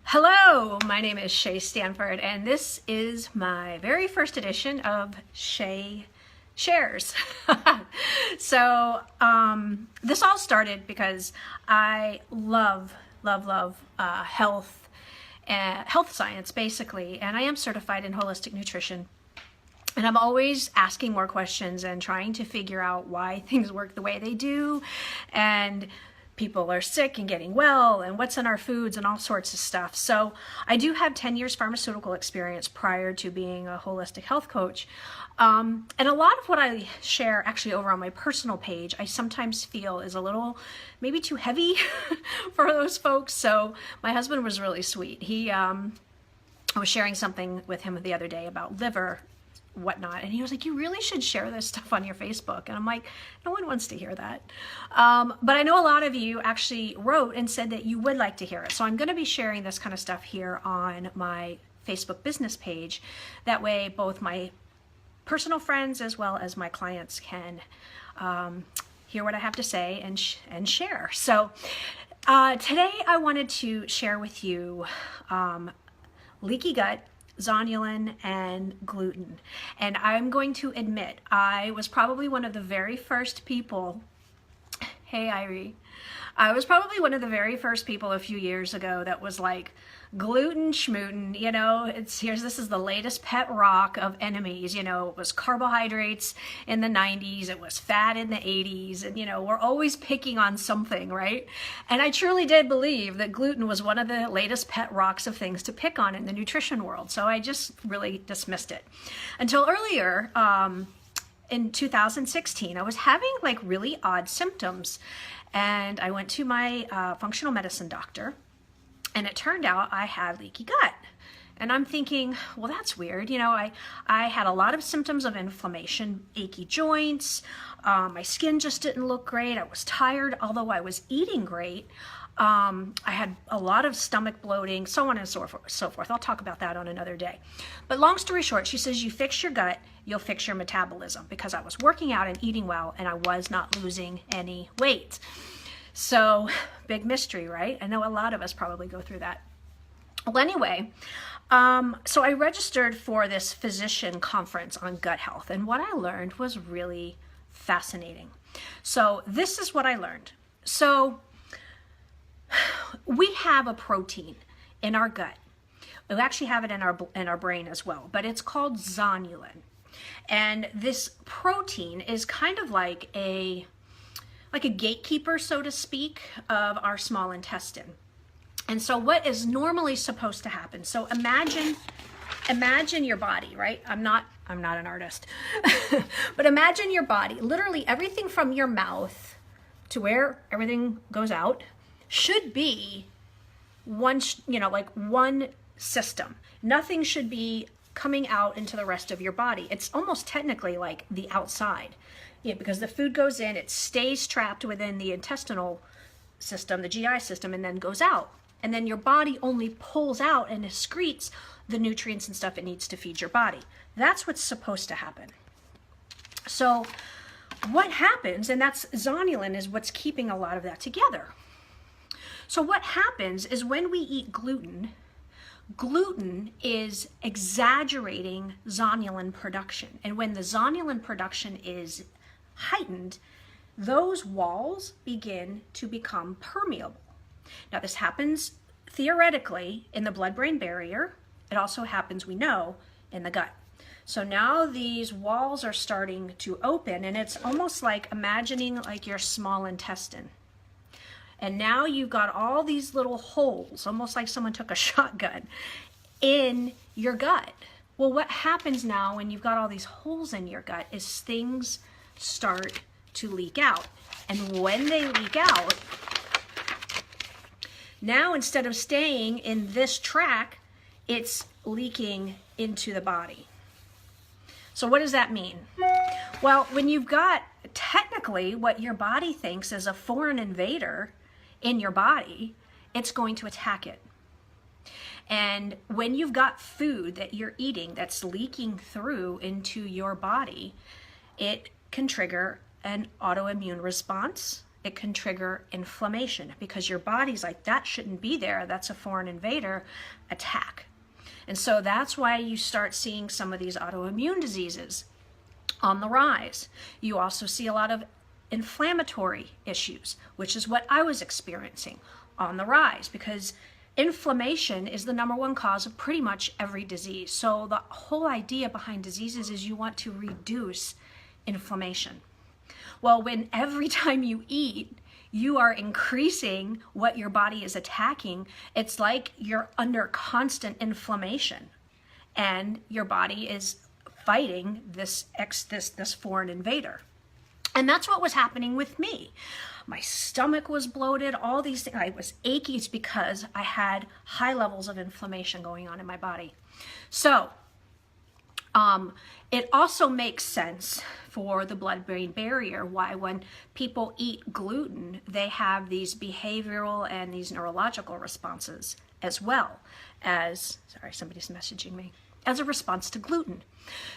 Hello, my name is Shay Stanford, and this is my very first edition of Seay Shares. This all started because I love health science, basically, and I am certified in holistic nutrition. And I'm always asking more questions and trying to figure out why things work the way they do, and people are sick and getting well, and what's in our foods and all sorts of stuff. So I do have 10 years pharmaceutical experience prior to being a holistic health coach. And a lot of what I share actually over on my personal page, I sometimes feel is a little maybe too heavy for those folks. So my husband was really sweet. I was sharing something with him the other day about liver, whatnot, and he was like, you really should share this stuff on your Facebook. And I'm like, no one wants to hear that, but I know a lot of you actually wrote and said that you would like to hear it, so I'm going to be sharing this kind of stuff here on my Facebook business page. That way both my personal friends as well as my clients can hear what I have to say and share. So today I wanted to share with you leaky gut, Zonulin, and gluten. And I'm going to admit, I was probably one of the very first people, hey Irie, I was probably one of the very first people a few years ago that was like, gluten schmooten, you know, this is the latest pet rock of enemies. You know, it was carbohydrates in the 90s, it was fat in the 80s, and you know, we're always picking on something, right? And I truly did believe that gluten was one of the latest pet rocks of things to pick on in the nutrition world. So I just really dismissed it until earlier, in 2016, I was having like really odd symptoms, and I went to my functional medicine doctor. And it turned out I had leaky gut. And I'm thinking, well, that's weird. You know, I had a lot of symptoms of inflammation, achy joints. My skin just didn't look great. I was tired, although I was eating great. I had a lot of stomach bloating, so on and so forth. I'll talk about that on another day. But long story short, she says, you fix your gut, you'll fix your metabolism, because I was working out and eating well, and I was not losing any weight. So big mystery, right? I know a lot of us probably go through that. Well, anyway, so I registered for this physician conference on gut health, and what I learned was really fascinating. So this is what I learned. So we have a protein in our gut. We actually have it in our brain as well, but it's called zonulin. And this protein is kind of like a gatekeeper, so to speak, of our small intestine. And so what is normally supposed to happen? So imagine your body, right? I'm not an artist, but imagine your body, literally everything from your mouth to where everything goes out should be one, like one system. Nothing should be coming out into the rest of your body. It's almost technically like the outside. Yeah, because the food goes in, it stays trapped within the intestinal system, the GI system, and then goes out. And then your body only pulls out and excretes the nutrients and stuff it needs to feed your body. That's what's supposed to happen. So what happens, and that's zonulin is what's keeping a lot of that together. So what happens is when we eat gluten, gluten is exaggerating zonulin production. And when the zonulin production is heightened, those walls begin to become permeable. Now this happens theoretically in the blood-brain barrier. It also happens, we know, in the gut. So now these walls are starting to open, and it's almost like imagining like your small intestine. And now you've got all these little holes, almost like someone took a shotgun in your gut. Well, what happens now when you've got all these holes in your gut is things start to leak out. And when they leak out, now instead of staying in this track, it's leaking into the body. So what does that mean? Well, when you've got technically what your body thinks is a foreign invader in your body, it's going to attack it. And when you've got food that you're eating that's leaking through into your body, it can trigger an autoimmune response. it can trigger inflammation because your body's like, that shouldn't be there. That's a foreign invader. Attack. And so that's why you start seeing some of these autoimmune diseases on the rise. You also see a lot of inflammatory issues, which is what I was experiencing, on the rise, because inflammation is the #1 cause of pretty much every disease. So the whole idea behind diseases is you want to reduce inflammation. Well, when every time you eat, you are increasing what your body is attacking, it's like you're under constant inflammation and your body is fighting this foreign invader. And that's what was happening with me. My stomach was bloated, all these things. I was achy. It's because I had high levels of inflammation going on in my body. So it also makes sense for the blood-brain barrier why when people eat gluten, they have these behavioral and these neurological responses as well as, sorry, somebody's messaging me, as a response to gluten.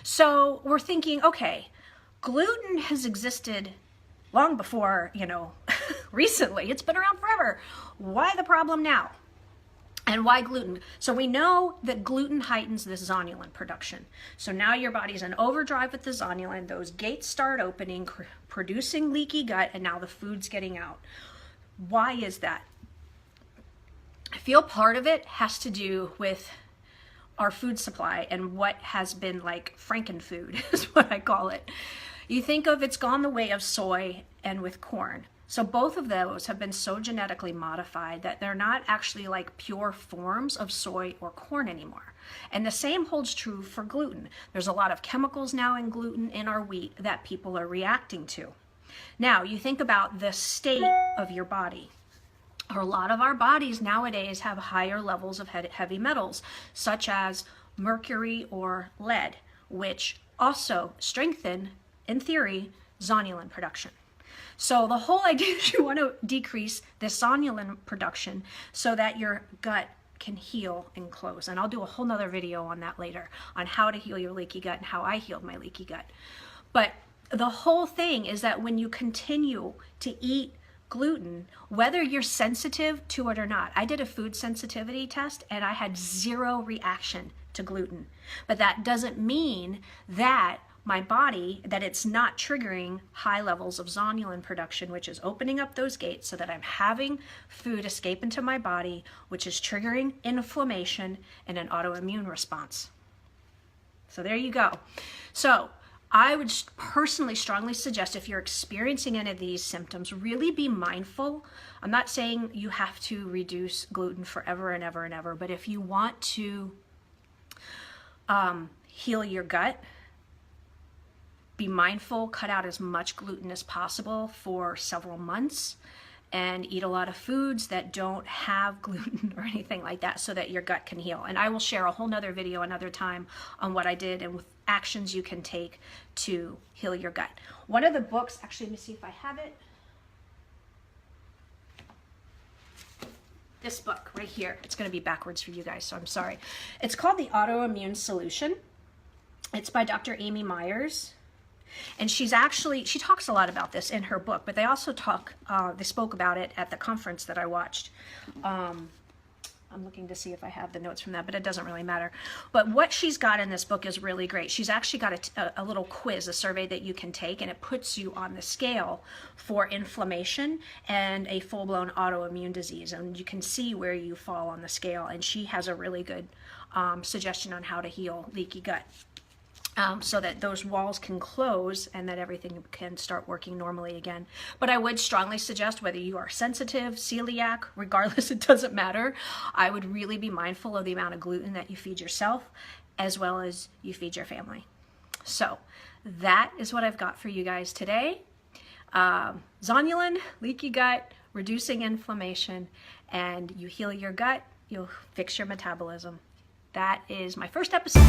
So we're thinking, okay, gluten has existed long before, recently. It's been around forever. Why the problem now? And why gluten? So we know that gluten heightens the zonulin production. So now your body's in overdrive with the zonulin. Those gates start opening, producing leaky gut, and now the food's getting out. Why is that? I feel part of it has to do with our food supply and what has been like frankenfood is what I call it. You think of it's gone the way of soy and with corn. So both of those have been so genetically modified that they're not actually like pure forms of soy or corn anymore. And the same holds true for gluten. There's a lot of chemicals now in gluten in our wheat that people are reacting to. Now, you think about the state of your body. A lot of our bodies nowadays have higher levels of heavy metals, such as mercury or lead, which also strengthen, in theory, zonulin production. So the whole idea is you want to decrease this zonulin production so that your gut can heal and close. And I'll do a whole nother video on that later, on how to heal your leaky gut and how I healed my leaky gut. But the whole thing is that when you continue to eat gluten, whether you're sensitive to it or not, I did a food sensitivity test and I had 0 reaction to gluten. But that doesn't mean that my body, that it's not triggering high levels of zonulin production, which is opening up those gates so that I'm having food escape into my body, which is triggering inflammation and an autoimmune response. So there you go. So I would personally strongly suggest if you're experiencing any of these symptoms, really be mindful. I'm not saying you have to reduce gluten forever and ever and ever, but if you want to heal your gut, be mindful, cut out as much gluten as possible for several months and eat a lot of foods that don't have gluten or anything like that so that your gut can heal. And I will share a whole nother video another time on what I did and with actions you can take to heal your gut. One of the books, actually, let me see if I have it. This book right here. It's going to be backwards for you guys, so I'm sorry. It's called The Autoimmune Solution. It's by Dr. Amy Myers. And she talks a lot about this in her book, but they also they spoke about it at the conference that I watched. I'm looking to see if I have the notes from that, but it doesn't really matter. But what she's got in this book is really great. She's actually got a little quiz, a survey that you can take, and it puts you on the scale for inflammation and a full-blown autoimmune disease. And you can see where you fall on the scale. And she has a really good suggestion on how to heal leaky gut. So that those walls can close and that everything can start working normally again. But I would strongly suggest, whether you are sensitive, celiac, regardless, it doesn't matter, I would really be mindful of the amount of gluten that you feed yourself as well as you feed your family. So that is what I've got for you guys today. Zonulin, leaky gut, reducing inflammation, and you heal your gut, you'll fix your metabolism. That is my first episode.